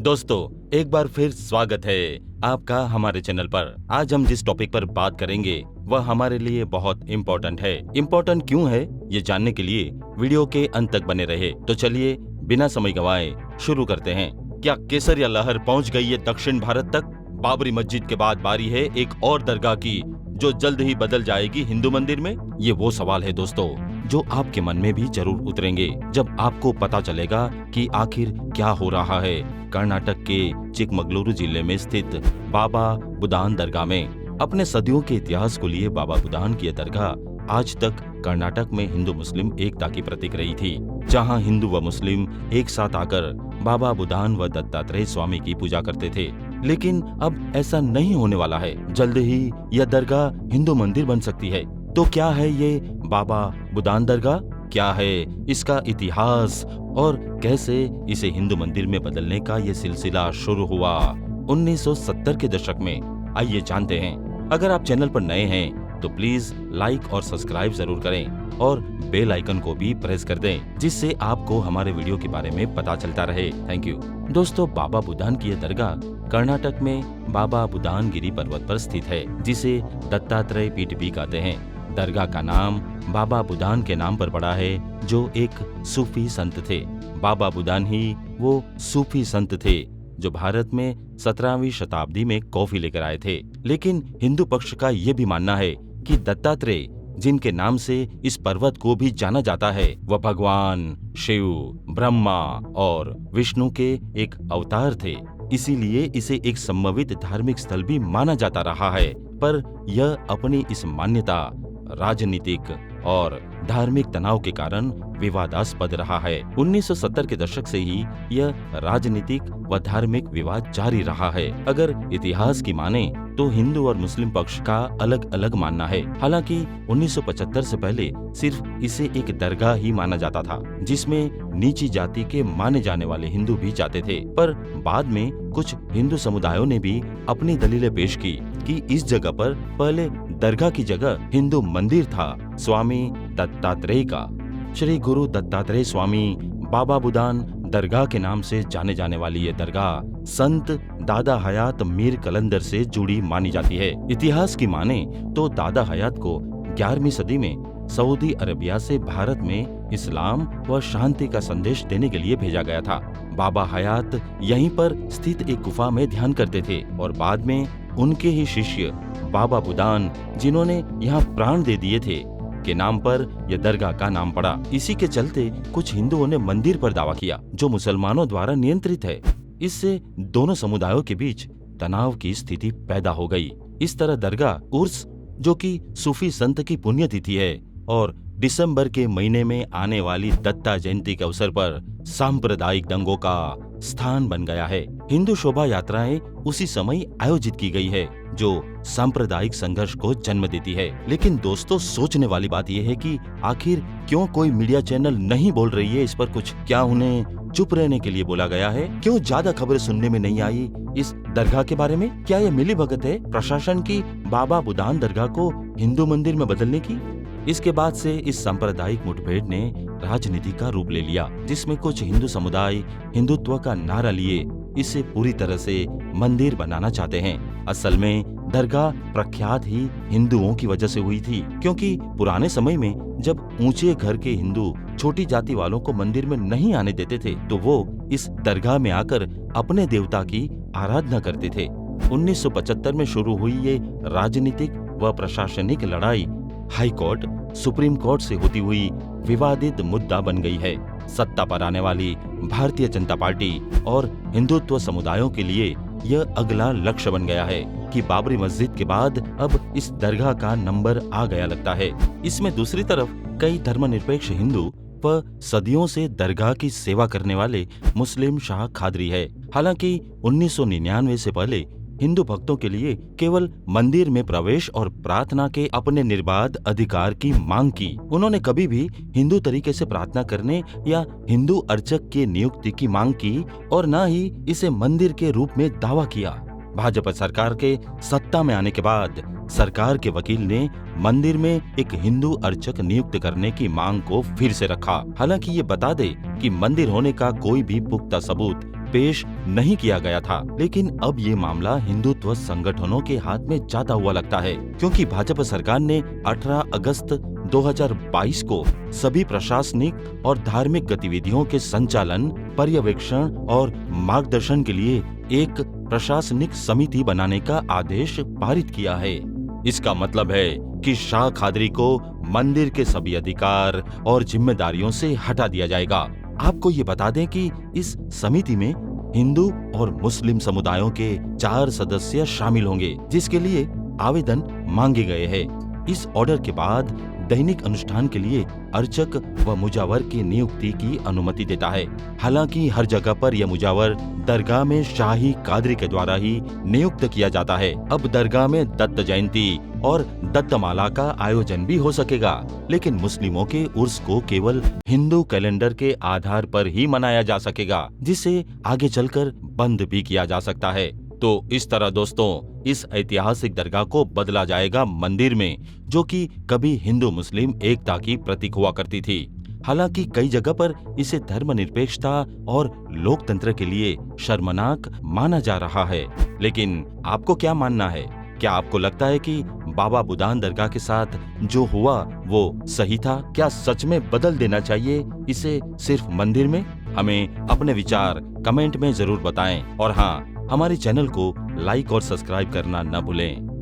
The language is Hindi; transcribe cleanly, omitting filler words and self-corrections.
दोस्तों, एक बार फिर स्वागत है आपका हमारे चैनल पर। आज हम जिस टॉपिक पर बात करेंगे वह हमारे लिए बहुत इम्पोर्टेंट है। इम्पोर्टेंट क्यों है ये जानने के लिए वीडियो के अंत तक बने रहे। तो चलिए बिना समय गंवाए शुरू करते हैं। क्या केसरिया लहर पहुंच गई है दक्षिण भारत तक? बाबरी मस्जिद के बाद बारी है एक और दरगाह की जो जल्द ही बदल जाएगी हिंदू मंदिर में। ये वो सवाल है दोस्तों जो आपके मन में भी जरूर उतरेंगे जब आपको पता चलेगा कि आखिर क्या हो रहा है कर्नाटक के चिकमगलुरु जिले में स्थित बाबा बुदान दरगाह में। अपने सदियों के इतिहास को लिए बाबा बुदान की दरगाह आज तक कर्नाटक में हिंदू मुस्लिम एकता की प्रतीक रही थी, जहां हिंदू व मुस्लिम एक साथ आकर बाबा बुदान व दत्तात्रेय स्वामी की पूजा करते थे। लेकिन अब ऐसा नहीं होने वाला है। जल्द ही यह दरगाह हिंदू मंदिर बन सकती है। तो क्या है ये बाबा बुदान दरगाह? क्या है इसका इतिहास और कैसे इसे हिंदू मंदिर में बदलने का ये सिलसिला शुरू हुआ 1970 के दशक में? आइए जानते हैं। अगर आप चैनल पर नए हैं तो प्लीज लाइक और सब्सक्राइब जरूर करें और बेल आइकन को भी प्रेस कर दें, जिससे आपको हमारे वीडियो के बारे में पता चलता रहे। Thank you. दोस्तों, बाबा बुदान की यह दरगाह कर्नाटक में बाबा बुदान गिरी पर्वत पर स्थित है, जिसे दत्तात्रेय पीठ भी कहते हैं। दरगाह का नाम बाबा बुदान के नाम पर पड़ा है, जो एक सूफी संत थे। बाबा बुदान ही वो सूफी संत थे जो भारत में 17वीं शताब्दी में कॉफी लेकर आए थे। लेकिन हिंदू पक्ष का ये भी मानना है कि दत्तात्रेय, जिनके नाम से इस पर्वत को भी जाना जाता है, वह भगवान शिव, ब्रह्मा और विष्णु के एक अवतार थे। इसीलिए इसे एक संभावित धार्मिक स्थल भी माना जाता रहा है। पर यह अपनी इस मान्यता राजनीतिक और धार्मिक तनाव के कारण विवादास्पद रहा है। 1970 के दशक से ही यह राजनीतिक व धार्मिक विवाद जारी रहा है। अगर इतिहास की माने तो हिंदू और मुस्लिम पक्ष का अलग अलग मानना है। हालांकि 1975 से पहले सिर्फ इसे एक दरगाह ही माना जाता था, जिसमें नीची जाति के माने जाने वाले हिंदू भी जाते थे। पर बाद में कुछ हिंदू समुदायों ने भी अपनी दलीलें पेश की कि इस जगह पर पहले दरगाह की जगह हिंदू मंदिर था। स्वामी दत्तात्रेय का श्री गुरु दत्तात्रेय स्वामी बाबा बुदान दरगाह के नाम से जाने जाने वाली ये दरगाह संत दादा हयात मीर कलंदर से जुड़ी मानी जाती है। इतिहास की माने तो दादा हयात को 11वीं सदी में सऊदी अरबिया से भारत में इस्लाम व शांति का संदेश देने के लिए भेजा गया था। बाबा हयात यहीं पर स्थित एक गुफा में ध्यान करते थे और बाद में उनके ही शिष्य बाबा बुदान, जिन्होंने यहाँ प्राण दे दिए थे, के नाम पर यह दरगाह का नाम पड़ा। इसी के चलते कुछ हिंदुओं ने मंदिर पर दावा किया, जो मुसलमानों द्वारा नियंत्रित है। इससे दोनों समुदायों के बीच तनाव की स्थिति पैदा हो गई। इस तरह दरगाह उर्स, जो कि सूफी संत की पुण्यतिथि है, और दिसंबर के महीने में आने वाली दत्ता जयंती के अवसर पर सांप्रदायिक दंगों का स्थान बन गया है। हिंदू शोभा यात्राएं उसी समय आयोजित की गई है, जो सांप्रदायिक संघर्ष को जन्म देती है। लेकिन दोस्तों, सोचने वाली बात यह है कि आखिर क्यों कोई मीडिया चैनल नहीं बोल रही है इस पर कुछ? क्या उन्हें चुप रहने के लिए बोला गया है? क्यों ज्यादा खबरें सुनने में नहीं आई इस दरगाह के बारे में? क्या यह मिलीभगत है प्रशासन की बाबा बुदान दरगाह को हिंदू मंदिर में बदलने की? इसके बाद से इस सांप्रदायिक मुठभेड़ ने राजनीति का रूप ले लिया, जिसमें कुछ हिंदू समुदाय हिंदुत्व का नारा लिए इसे पूरी तरह से मंदिर बनाना चाहते हैं। असल में दरगाह प्रख्यात ही हिंदुओं की वजह से हुई थी, क्योंकि पुराने समय में जब ऊंचे घर के हिंदू छोटी जाति वालों को मंदिर में नहीं आने देते थे, तो वो इस दरगाह में आकर अपने देवता की आराधना करते थे। 1975 में शुरू हुई ये राजनीतिक व प्रशासनिक लड़ाई हाई कोर्ट, सुप्रीम कोर्ट से होती हुई विवादित मुद्दा बन गई है। सत्ता पर आने वाली भारतीय जनता पार्टी और हिंदुत्व समुदायों के लिए यह अगला लक्ष्य बन गया है कि बाबरी मस्जिद के बाद अब इस दरगाह का नंबर आ गया लगता है। इसमें दूसरी तरफ कई धर्मनिरपेक्ष हिंदू व सदियों से दरगाह की सेवा करने वाले मुस्लिम शाह खादरी है। हालांकि 1999 से पहले हिंदू भक्तों के लिए केवल मंदिर में प्रवेश और प्रार्थना के अपने निर्बाध अधिकार की मांग की। उन्होंने कभी भी हिंदू तरीके से प्रार्थना करने या हिंदू अर्चक की नियुक्ति की मांग की और न ही इसे मंदिर के रूप में दावा किया। भाजपा सरकार के सत्ता में आने के बाद सरकार के वकील ने मंदिर में एक हिंदू अर्चक नियुक्त करने की मांग को फिर से रखा। हालांकि ये बता दे कि मंदिर होने का कोई भी पुख्ता सबूत पेश नहीं किया गया था। लेकिन अब ये मामला हिंदुत्व संगठनों के हाथ में जाता हुआ लगता है, क्योंकि भाजपा सरकार ने 18 अगस्त 2022 को सभी प्रशासनिक और धार्मिक गतिविधियों के संचालन, पर्यवेक्षण और मार्गदर्शन के लिए एक प्रशासनिक समिति बनाने का आदेश पारित किया है। इसका मतलब है कि शाह कादरी को मंदिर के सभी अधिकार और जिम्मेदारियों से हटा दिया जाएगा। आपको ये बता दें कि इस समिति में हिंदू और मुस्लिम समुदायों के 4 सदस्य शामिल होंगे, जिसके लिए आवेदन मांगे गए हैं। इस ऑर्डर के बाद दैनिक अनुष्ठान के लिए अर्चक व मुजावर की नियुक्ति की अनुमति देता है। हालांकि हर जगह पर यह मुजावर दरगाह में शाही कादरी के द्वारा ही नियुक्त किया जाता है। अब दरगाह में दत्त जयंती और दत्तमाला का आयोजन भी हो सकेगा, लेकिन मुस्लिमों के उर्स को केवल हिंदू कैलेंडर के आधार पर ही मनाया जा सकेगा, जिसे आगे चलकर बंद भी किया जा सकता है। तो इस तरह दोस्तों, इस ऐतिहासिक दरगाह को बदला जाएगा मंदिर में, जो कि कभी हिंदू मुस्लिम एकता की प्रतीक हुआ करती थी। हालांकि कई जगह पर इसे धर्मनिरपेक्षता और लोकतंत्र के लिए शर्मनाक माना जा रहा है। लेकिन आपको क्या मानना है? क्या आपको लगता है कि बाबा बुदान दरगाह के साथ जो हुआ वो सही था? क्या सच में बदल देना चाहिए इसे सिर्फ मंदिर में? हमें अपने विचार कमेंट में जरूर बताएं और हाँ, हमारे चैनल को लाइक और सब्सक्राइब करना न भूलें।